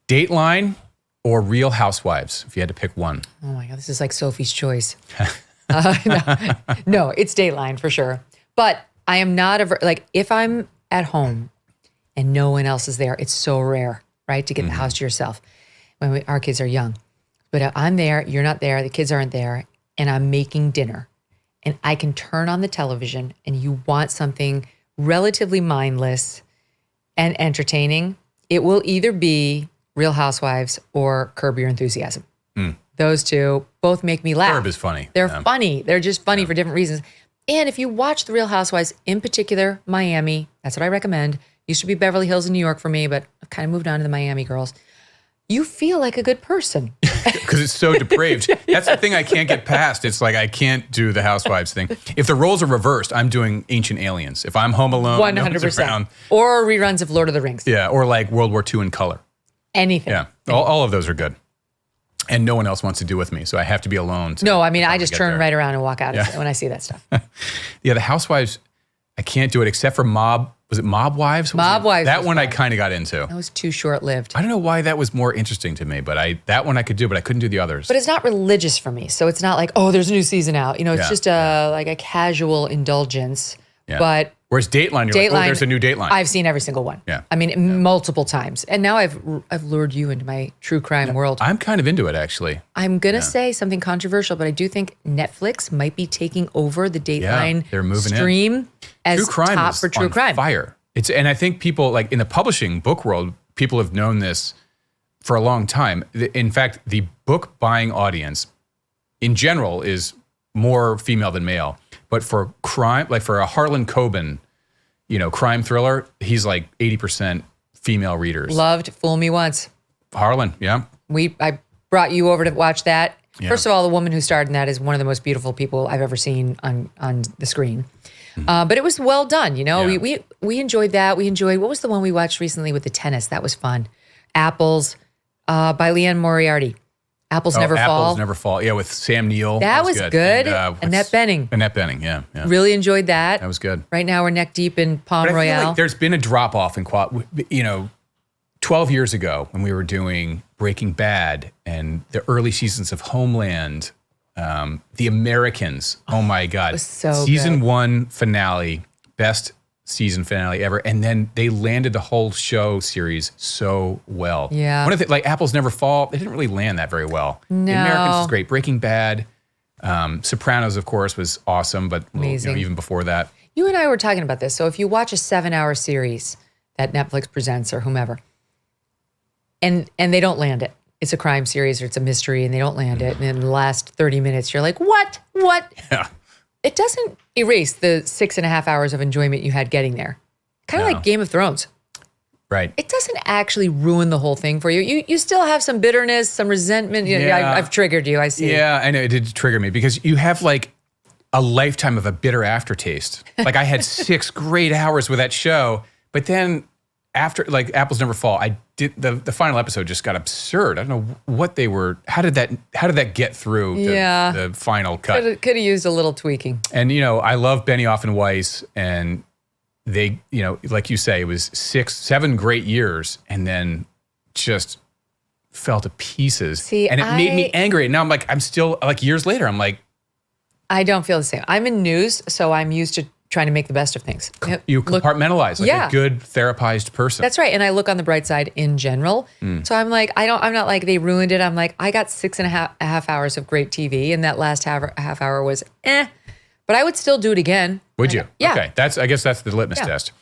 Dateline or Real Housewives, if you had to pick one. Oh my God, this is like Sophie's Choice. No, it's Dateline for sure. But I am not if I'm at home and no one else is there, it's so rare, right, to get the house to yourself when our kids are young. But I'm there, you're not there, the kids aren't there, and I'm making dinner. And I can turn on the television and you want something relatively mindless and entertaining. It will either be Real Housewives or Curb Your Enthusiasm. Those two both make me laugh. Curb is funny. They're funny. They're just funny for different reasons. And if you watch The Real Housewives, in particular, Miami, that's what I recommend. Used to be Beverly Hills and New York for me, but I've kind of moved on to the Miami girls. You feel like a good person. Because it's so depraved. That's the thing I can't get past. It's like I can't do the Housewives thing. If the roles are reversed, I'm doing Ancient Aliens. If I'm home alone, 100%. no one's around. Or reruns of Lord of the Rings. Yeah, or like World War II in color. Anything. Yeah, all of those are good. And no one else wants to do with me, so I have to be alone. No, I mean, I just turn right around and walk out when I see that stuff. Yeah, the Housewives, I can't do it except for Mob. Was it Mob Wives? Mob Wives. That one I kind of got into. That was too short-lived. I don't know why that was more interesting to me, but that one I could do, but I couldn't do the others. But it's not religious for me, so it's not like, oh, there's a new season out. You know, it's just like a casual indulgence. Yeah. But whereas Dateline, you're like, oh, there's a new Dateline. I've seen every single one. Yeah. I mean, multiple times. And now I've lured you into my true crime world. I'm kind of into it, actually. I'm going to say something controversial, but I do think Netflix might be taking over the Dateline they're moving stream as true crime top for true crime. Fire. And I think people, like in the publishing book world, people have known this for a long time. In fact, the book buying audience in general is more female than male. But for crime, like for a Harlan Coben, crime thriller, he's like 80% female readers. Loved Fool Me Once. Harlan, yeah. I brought you over to watch that. Yeah. First of all, the woman who starred in that is one of the most beautiful people I've ever seen on the screen. But it was well done, Yeah. We enjoyed that. We enjoyed, what was the one we watched recently with the tennis? That was fun. Apples by Leanne Moriarty. Apples Never Fall. Apples Never Fall. Yeah, with Sam Neill. That was good. And, Annette Bening. Annette Bening, yeah. Really enjoyed that. That was good. Right now we're neck deep in Palm but I Royale. feel like there's been a drop off in quality. 12 years ago when we were doing Breaking Bad and the early seasons of Homeland, The Americans. Oh my God. It was so Season good. 1 finale, best season finale ever. And then they landed the whole show series so well. Yeah. One of the, like Apples Never Fall, they didn't really land that very well. No. The Americans was great. Breaking Bad, Sopranos, of course, was awesome, but even before that. You and I were talking about this. So if you watch a 7-hour series that Netflix presents or whomever, and they don't land it. It's a crime series or it's a mystery and they don't land it. And in the last 30 minutes, you're like, what? Yeah. It doesn't erase the 6.5 hours of enjoyment you had getting there. Kind of like Game of Thrones. Right. It doesn't actually ruin the whole thing for you. You still have some bitterness, some resentment. Yeah. I've triggered you, I see. Yeah, I know. It did trigger me because you have like a lifetime of a bitter aftertaste. Like I had 6 great hours with that show, but then after, like Apples Never Fall, I did the final episode just got absurd. I don't know what they were. How did that get through the final cut? Could have used a little tweaking. And I love Benioff and Weiss, and they, like you say, it was 6-7 great years, and then just fell to pieces. See, and it made me angry. And now I'm still like years later. I'm like, I don't feel the same. I'm in news, so I'm used to trying to make the best of things. You compartmentalize like a good therapized person. That's right. And I look on the bright side in general. So I'm like, I'm not like they ruined it. I'm like, I got 6.5 hours of great TV and that last half hour was but I would still do it again. Would you? Yeah. Okay. I guess that's the litmus test.